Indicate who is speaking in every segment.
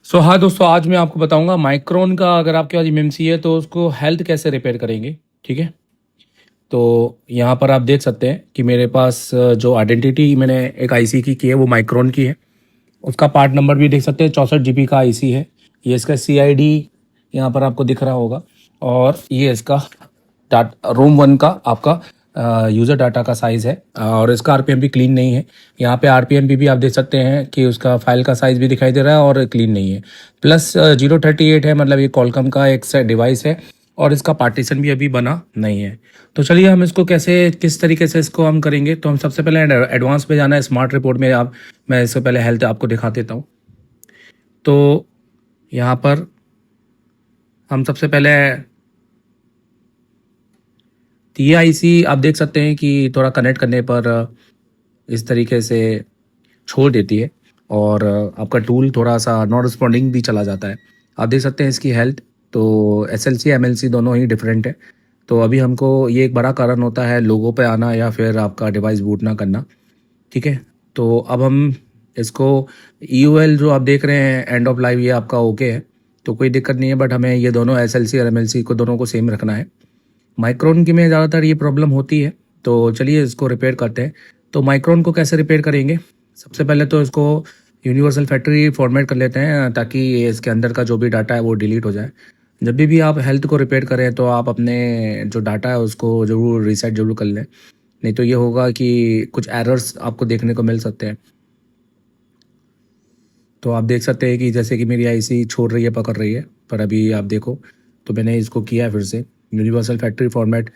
Speaker 1: हाँ दोस्तों, आज मैं आपको बताऊंगा माइक्रोन का। अगर आपके पास एमएमसी है तो उसको हेल्थ कैसे रिपेयर करेंगे। ठीक है, तो यहाँ पर आप देख सकते हैं कि मेरे पास जो आइडेंटिटी मैंने एक आईसी की है वो माइक्रोन की है। उसका पार्ट नंबर भी देख सकते हैं, 64 GB का आईसी है। ये इसका CID यहाँ पर आपको दिख रहा होगा। और ये इसका डाटा रोम 1 का आपका यूज़र डाटा का साइज़ है। और इसका आरपीएम भी क्लीन नहीं है। यहाँ पे आरपीएम भी आप देख सकते हैं कि उसका फाइल का साइज़ भी दिखाई दे रहा है और क्लीन नहीं है। प्लस 038 है, मतलब ये कॉलकम का एक डिवाइस है। और इसका पार्टीशन भी अभी बना नहीं है। तो चलिए हम इसको कैसे किस तरीके से इसको हम करेंगे। तो हम सबसे पहले एडवांस में जाना है, स्मार्ट रिपोर्ट में। आप मैं इससे पहले हेल्थ आपको दिखा देता हूँ। तो यहाँ पर हम सबसे पहले ये आईसी आप देख सकते हैं कि थोड़ा कनेक्ट करने पर इस तरीके से छोड़ देती है। और आपका टूल थोड़ा सा नॉन रिस्पॉन्डिंग भी चला जाता है। आप देख सकते हैं इसकी हेल्थ। तो SLC MLC दोनों ही डिफरेंट है। तो अभी हमको ये एक बड़ा कारण होता है लोगों पे आना या फिर आपका डिवाइस बूट ना करना। ठीक है, तो अब हम इसको EOL जो आप देख रहे हैं एंड ऑफ लाइफ, ये आपका ओके है तो कोई दिक्कत नहीं है। बट हमें ये दोनों SLC और MLC को दोनों को सेम रखना है। माइक्रोन की में ज़्यादातर ये प्रॉब्लम होती है। तो चलिए इसको रिपेयर करते हैं। तो माइक्रोन को कैसे रिपेयर करेंगे, सबसे पहले तो इसको यूनिवर्सल फैक्ट्री फॉर्मेट कर लेते हैं ताकि इसके अंदर का जो भी डाटा है वो डिलीट हो जाए। जब भी आप हेल्थ को रिपेयर करें तो आप अपने जो डाटा है उसको ज़रूर रीसेट जरूर कर लें। नहीं तो ये होगा कि कुछ एरर्स आपको देखने को मिल सकते हैं। तो आप देख सकते हैं कि जैसे कि मेरी आईसी छोड़ रही है, पकड़ रही है। पर अभी आप देखो, तो मैंने इसको किया है फिर से यूनिवर्सल फैक्ट्री फॉर्मेट।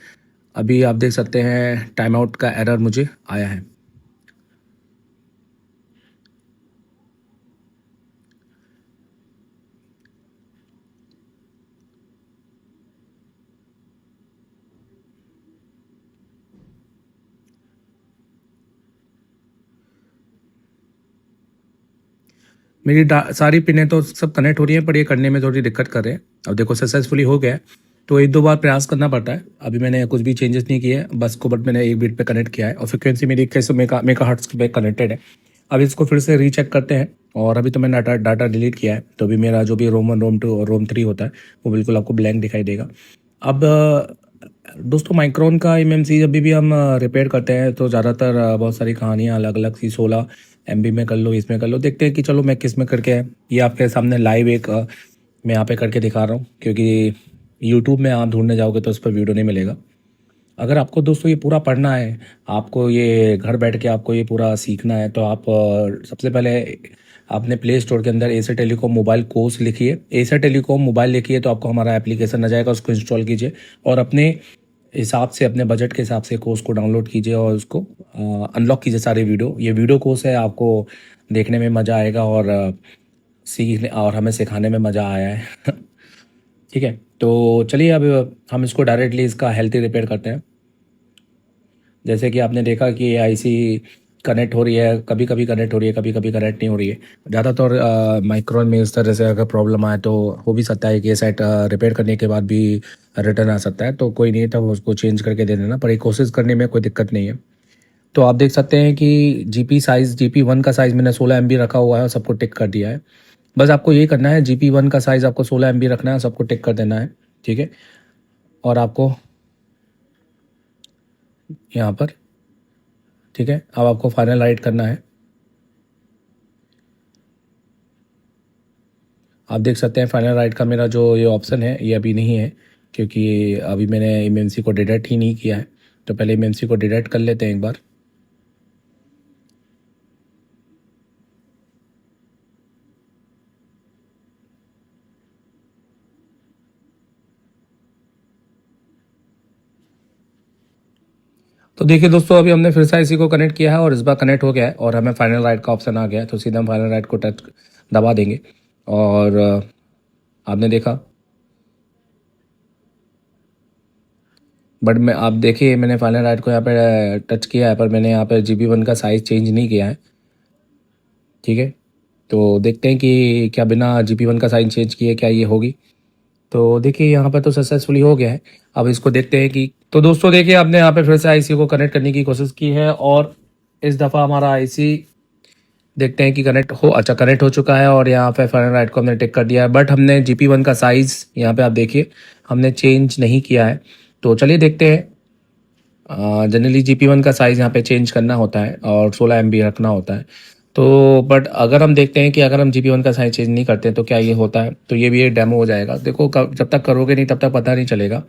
Speaker 1: अभी आप देख सकते हैं टाइम आउट का एरर मुझे आया है। मेरी सारी पिनें तो सब कनेक्ट हो रही हैं, पर ये करने में थोड़ी दिक्कत कर रहे हैं। अब देखो सक्सेसफुली हो गया है। तो एक दो बार प्रयास करना पड़ता है। अभी मैंने कुछ भी चेंजेस नहीं किए हैं, बस को बट मैंने एक बीट पे कनेक्ट किया है और फ्रिक्वेंसी मेरी 2100 मेगाहर्ट्ज़ पे कनेक्टेड है। अब इसको फिर से रीचेक करते हैं। और अभी तो मैंने डाटा डिलीट किया है, तो अभी मेरा जो भी रोम 1 रोम 2 और रोम 3 होता है वो बिल्कुल आपको ब्लैंक दिखाई देगा। अब दोस्तों, माइक्रोन का MMC जब भी हम रिपेयर करते हैं तो ज़्यादातर बहुत सारी कहानियाँ अलग अलग सी 16 MB में कर लो, इसमें कर लो। देखते हैं कि चलो मैं किस में करके ये आपके सामने लाइव एक मैं यहाँ पे करके दिखा रहा हूँ। क्योंकि यूट्यूब में आप ढूंढने जाओगे तो उस पर वीडियो नहीं मिलेगा। अगर आपको दोस्तों ये पूरा पढ़ना है, आपको ये घर बैठ के आपको ये पूरा सीखना है, तो आप सबसे पहले आपने प्ले स्टोर के अंदर एसर टेलीकॉम मोबाइल कोर्स लिखिए। एसर टेलीकॉम मोबाइल लिखिए तो आपको हमारा एप्लीकेशन आ जाएगा, उसको इंस्टॉल कीजिए और अपने हिसाब से, अपने बजट के हिसाब से कोर्स को डाउनलोड कीजिए और उसको अनलॉक कीजिए सारे वीडियो। ये वीडियो कोर्स है, आपको देखने में मज़ा आएगा और सीखने और हमें सिखाने में मज़ा आया है। ठीक है, तो चलिए अब हम इसको डायरेक्टली इसका हेल्थी रिपेयर करते हैं। जैसे कि आपने देखा कि आईसी कनेक्ट हो रही है, कभी कभी कनेक्ट हो रही है, कभी कभी कनेक्ट नहीं हो रही है। ज़्यादातर माइक्रोन में इस तरह से अगर प्रॉब्लम आए तो हो भी सकता है कि ये सेट रिपेयर करने के बाद भी रिटर्न आ सकता है। तो कोई नहीं, तब उसको चेंज करके दे देना, पर एक कोशिश करने में कोई दिक्कत नहीं है। तो आप देख सकते हैं कि GP1 का साइज़ मैंने 16 MB रखा हुआ है और सबको टिक कर दिया है। बस आपको यही करना है, GP1 का साइज़ आपको 16 MB रखना है, सबको टिक कर देना है। ठीक है, और आपको यहाँ पर, ठीक है, अब आपको फाइनल राइट करना है। आप देख सकते हैं फाइनल राइट का मेरा जो ये ऑप्शन है ये अभी नहीं है, क्योंकि अभी मैंने MMC को डिटेक्ट ही नहीं किया है। तो पहले MMC को डिटेक्ट कर लेते हैं एक बार। तो देखिए दोस्तों, अभी हमने फिर से इसी को कनेक्ट किया है और इस बार कनेक्ट हो गया है और हमें फाइनल राइट का ऑप्शन आ गया है। तो सीधा हम फाइनल राइट को टच दबा देंगे और आपने देखा, बट मैं आप देखिए मैंने फाइनल राइट को यहाँ पे टच किया है, पर मैंने यहाँ पे GP1 का साइज़ चेंज नहीं किया है। ठीक है, तो देखते हैं कि क्या बिना GP1 का साइज़ चेंज किए क्या ये होगी। तो देखिए यहाँ पर तो सक्सेसफुली हो गया है। अब इसको देखते हैं कि, तो दोस्तों देखिए आपने यहाँ पे फिर से आईसी को कनेक्ट करने की कोशिश की है और इस दफ़ा हमारा आईसी देखते हैं कि कनेक्ट हो, अच्छा कनेक्ट हो चुका है और यहाँ पे फ़ारेनहाइट को हमने टिक कर दिया है, बट हमने GP1 का साइज़ यहाँ पे आप देखिए हमने चेंज नहीं किया है। तो चलिए देखते हैं। जनरली GP1 का साइज़ यहाँ पे चेंज करना होता है और 16 MB रखना होता है। तो बट अगर हम देखते हैं कि अगर हम GP1 का साइज़ चेंज नहीं करते तो क्या ये होता है, तो ये भी एक डेमो हो जाएगा। देखो जब तक करोगे नहीं तब तक पता नहीं चलेगा।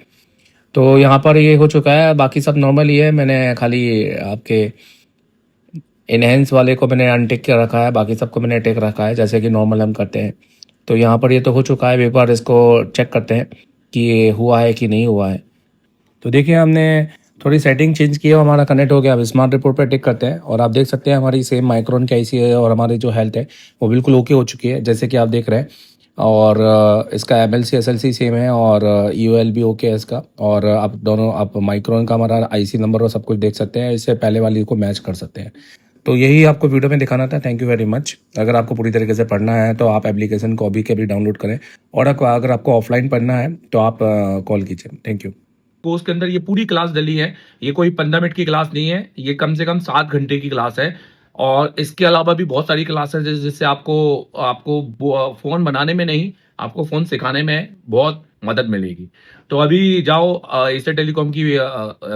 Speaker 1: तो यहाँ पर ये हो चुका है, बाकी सब नॉर्मल ही है। मैंने खाली आपके इनहेंस वाले को मैंने अनटिक कर रखा है, बाकी सबको मैंने टिक रखा है जैसे कि नॉर्मल हम करते हैं। तो यहाँ पर ये तो हो चुका है, एक बार इसको चेक करते हैं कि ये हुआ है कि नहीं हुआ है। तो देखिए हमने थोड़ी सेटिंग चेंज की है, हमारा कनेक्ट हो गया। अब स्मार्ट रिपोर्ट पर टिक करते हैं और आप देख सकते हैं हमारी सेम माइक्रोन की IC है और हमारी जो हेल्थ है वो बिल्कुल ओके हो चुकी है जैसे कि आप देख रहे हैं। और इसका MLC SLC सेम है और EOL भी ओके है इसका। और आप दोनों आप माइक्रोन का हमारा IC नंबर और सब कुछ देख सकते हैं, इससे पहले वाली को मैच कर सकते हैं। तो यही आपको वीडियो में दिखाना था। Thank you very much. अगर आपको पूरी तरीके से पढ़ना है तो आप एप्लीकेशन को अभी के अभी डाउनलोड करें, और अगर आपको ऑफलाइन पढ़ना है तो आप कॉल कीजिए। Thank you. कोर्स के अंदर ये पूरी क्लास डली है, ये कोई 15 मिनट की क्लास नहीं है, ये कम से कम 7 घंटे की क्लास है। और इसके अलावा भी बहुत सारी क्लासेस है जिससे आपको आपको फ़ोन बनाने में नहीं, आपको फ़ोन सिखाने में बहुत मदद मिलेगी। तो अभी जाओ एसर टेलीकॉम की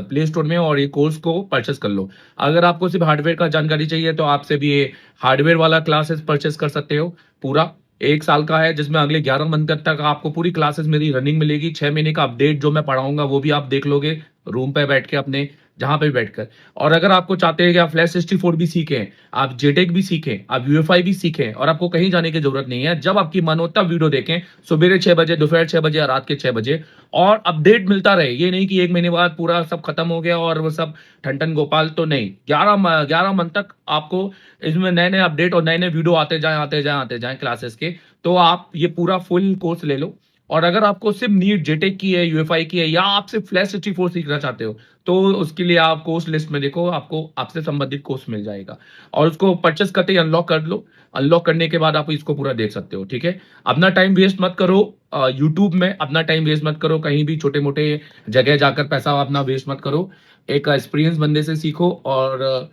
Speaker 1: प्ले स्टोर में और ये कोर्स को परचेस कर लो। अगर आपको सिर्फ हार्डवेयर का जानकारी चाहिए तो आप सिर्फ ये हार्डवेयर वाला क्लासेस परचेस कर सकते हो। पूरा 1 साल का है जिसमें अगले 11 मंथ तक आपको पूरी क्लासेस मेरी रनिंग मिलेगी। 6 महीने का अपडेट जो मैं पढ़ाऊंगा वो भी आप देख लोगे रूम पे बैठ के अपने जहां पे भी बैठकर। और अगर आपको चाहते हैं कि आप फ्लैश 64 भी सीखें, आप जेटेक भी सीखें, आप UEFI भी सीखें और आपको कहीं जाने की जरूरत नहीं है, जब आपकी मन हो तब वीडियो देखें, सुबह 6 बजे, दोपहर 6 बजे या रात के 6 बजे, और अपडेट मिलता रहे। ये नहीं कि 1 महीने बाद पूरा सब खत्म हो गया और वो सब ठन गोपाल, तो नहीं। 11 मंथ तक आपको इसमें नए नए अपडेट और नए नए वीडियो आते जाएं क्लासेस के। तो आप ये पूरा फुल कोर्स ले लो। और अगर आपको सिर्फ नीट जेटेक की है, UEFI की है, या आप सिर्फ फ्लैश 64 सीखना चाहते हो तो उसके लिए आप कोर्स लिस्ट में देखो, आपको आपसे संबंधित कोर्स मिल जाएगा और उसको परचेस करते ही अनलॉक कर लो। अनलॉक करने के बाद आप इसको पूरा देख सकते हो। ठीक है, अपना टाइम वेस्ट मत करो यूट्यूब में, अपना टाइम वेस्ट मत करो कहीं भी छोटे मोटे जगह जाकर, पैसा अपना वेस्ट मत करो। एक एक्सपीरियंस बंदे से सीखो और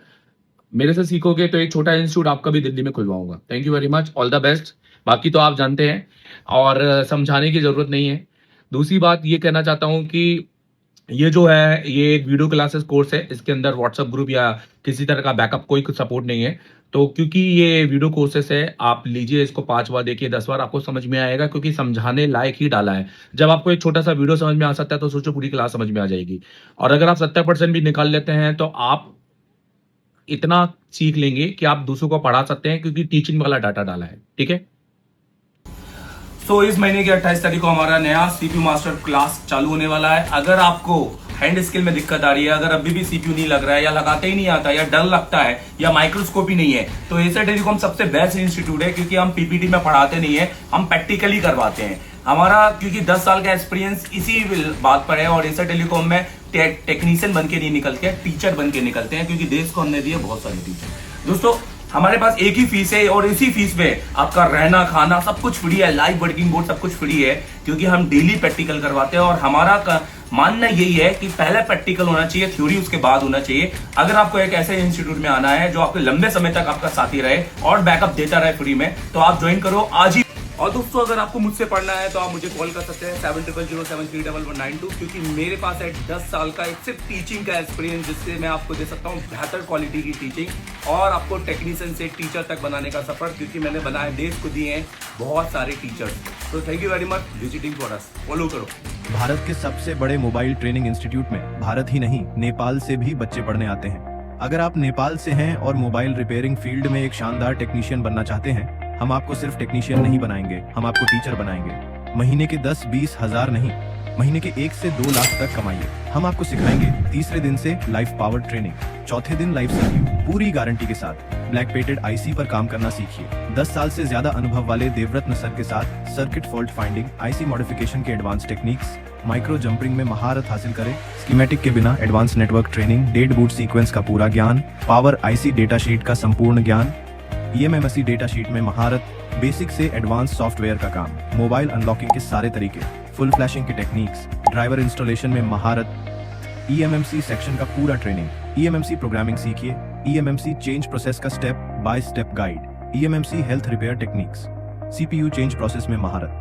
Speaker 1: मेरे से सीखोगे तो एक छोटा इंस्टीट्यूट आपका भी दिल्ली में खुलवाऊंगा। Thank you very much, all the best. बाकी तो आप जानते हैं और समझाने की जरूरत नहीं है। दूसरी बात ये कहना चाहता हूं कि ये जो है ये एक वीडियो क्लासेस कोर्स है, इसके अंदर व्हाट्सएप ग्रुप या किसी तरह का बैकअप कोई सपोर्ट नहीं है। तो क्योंकि ये वीडियो कोर्सेस है, आप लीजिए इसको 5 बार देखिए, 10 बार आपको समझ में आएगा, क्योंकि समझाने लायक ही डाला है। जब आपको एक छोटा सा वीडियो समझ में आ सकता है तो सोचो पूरी क्लास समझ में आ जाएगी। और अगर आप 70% भी निकाल लेते हैं तो आप इतना सीख लेंगे कि आप दूसरों को पढ़ा सकते हैं, क्योंकि टीचिंग वाला डाटा डाला है। ठीक है, तो इस महीने की 28 तारीख को हमारा नया CPU मास्टर क्लास चालू होने वाला है। अगर आपको हैंड स्किल में दिक्कत आ रही है, अगर अभी भी CPU नहीं लग रहा है या लगाते ही नहीं आता या डर लगता है या माइक्रोस्कोप ही नहीं है, तो एसर टेलीकॉम सबसे बेस्ट इंस्टीट्यूट है, क्योंकि हम PPT में पढ़ाते नहीं है, हम प्रैक्टिकली करवाते हैं। हमारा क्योंकि 10 साल का एक्सपीरियंस इसी बात पर है, और एसर टेलीकॉम में टेक्नीशियन बन के नहीं निकलते, टीचर बन के निकलते हैं, क्योंकि देश को हमने दिए बहुत सारे टीचर। दोस्तों हमारे पास एक ही फीस है और इसी फीस में आपका रहना खाना सब कुछ फ्री है, लाइव वर्किंग बोर्ड सब कुछ फ्री है, क्योंकि हम डेली प्रैक्टिकल करवाते हैं। और हमारा मानना यही है कि पहले प्रैक्टिकल होना चाहिए, थ्योरी उसके बाद होना चाहिए। अगर आपको एक ऐसे इंस्टीट्यूट में आना है जो आपको लंबे समय तक आपका साथी रहे और बैकअप देता रहे फ्री में, तो आप ज्वाइन करो आज ही। और दोस्तों अगर आपको मुझसे पढ़ना है तो आप मुझे कॉल कर सकते हैं 7007311192, क्योंकि मेरे पास है 10 साल का एक सिर्फ टीचिंग का एक्सपीरियंस, जिससे मैं आपको दे सकता हूँ बेहतर क्वालिटी की टीचिंग और आपको टेक्नीशियन से टीचर तक बनाने का सफर, क्योंकि मैंने बनाए, देश को दिए हैं बहुत सारे टीचर्स। तो thank you very much visiting for us, follow करो।
Speaker 2: भारत के सबसे बड़े मोबाइल ट्रेनिंग इंस्टीट्यूट में भारत ही नहीं नेपाल से भी बच्चे पढ़ने आते हैं। अगर आप नेपाल से हैं और मोबाइल रिपेयरिंग फील्ड में एक शानदार टेक्नीशियन बनना चाहते हैं, हम आपको सिर्फ टेक्नीशियन नहीं बनाएंगे, हम आपको टीचर बनाएंगे। महीने के 10-20 हज़ार नहीं, महीने के 1 से 2 लाख तक कमाइए। हम आपको सिखाएंगे तीसरे दिन से लाइफ पावर ट्रेनिंग, चौथे दिन लाइफ CPU, पूरी गारंटी के साथ। ब्लैक पेटेड IC पर काम करना सीखिए। 10 साल से ज्यादा अनुभव वाले देवरत्न सर के साथ circuit fault finding, IC modification के एडवांस टेक्निक्स, माइक्रो जंपरिंग में महारत हासिल करें। स्कीमेटिक के बिना advance network training, dead boot sequence का पूरा ज्ञान, पावर IC डेटा शीट का संपूर्ण ज्ञान, EMMC डेटा शीट में महारत, बेसिक से एडवांस सॉफ्टवेयर का काम, मोबाइल अनलॉकिंग के सारे तरीके, फुल फ्लैशिंग की टेक्निक्स, ड्राइवर इंस्टॉलेशन में महारत, EMMC सेक्शन का पूरा ट्रेनिंग, EMMC प्रोग्रामिंग सीखिए, EMMC चेंज प्रोसेस का step by step guide. EMMC health repair techniques, CPU change process में महारत,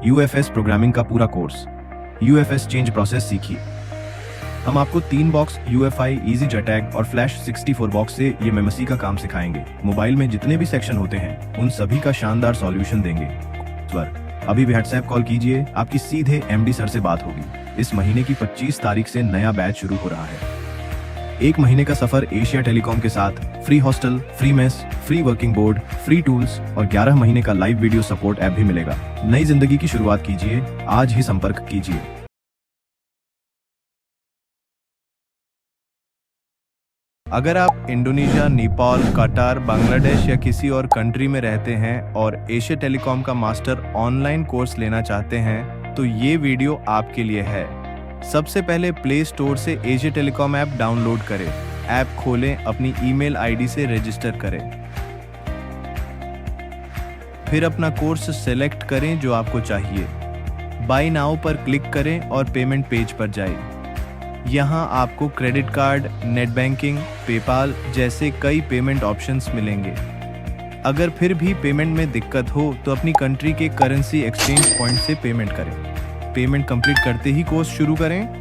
Speaker 2: UFS प्रोग्रामिंग का पूरा कोर्स, UFS चेंज प्रोसेस सीखिए। हम आपको 3 बॉक्स UFI इजी JTAG और फ्लैश 64 बॉक्स से ये मेमोसी का काम सिखाएंगे। मोबाइल में जितने भी सेक्शन होते हैं उन सभी का शानदार सॉल्यूशन देंगे। सर अभी भी व्हाट्सएप कॉल कीजिए, आपकी सीधे MD सर से बात होगी। इस महीने की 25 तारीख से नया बैच शुरू हो रहा है। 1 महीने का सफर एशिया टेलीकॉम के साथ, free hostel, free mess, free working board, free tools और 11 महीने का लाइव वीडियो सपोर्ट ऐप भी मिलेगा। नई जिंदगी की शुरुआत कीजिए, आज ही संपर्क कीजिए। अगर आप इंडोनेशिया, नेपाल, कतार, बांग्लादेश या किसी और कंट्री में रहते हैं और एशिया टेलीकॉम का मास्टर ऑनलाइन कोर्स लेना चाहते हैं तो ये वीडियो आपके लिए है। सबसे पहले प्ले स्टोर से एशिया टेलीकॉम ऐप डाउनलोड करें। ऐप खोलें, अपनी ईमेल आईडी से रजिस्टर करें। फिर अपना कोर्स सेलेक्ट करें जो आपको चाहिए। बाय नाउ पर क्लिक करें और पेमेंट पेज पर जाएं। यहाँ आपको credit card, net banking, PayPal जैसे कई पेमेंट ऑप्शंस मिलेंगे। अगर फिर भी पेमेंट में दिक्कत हो तो अपनी कंट्री के करेंसी एक्सचेंज पॉइंट से पेमेंट करें। पेमेंट कंप्लीट करते ही कोर्स शुरू करें।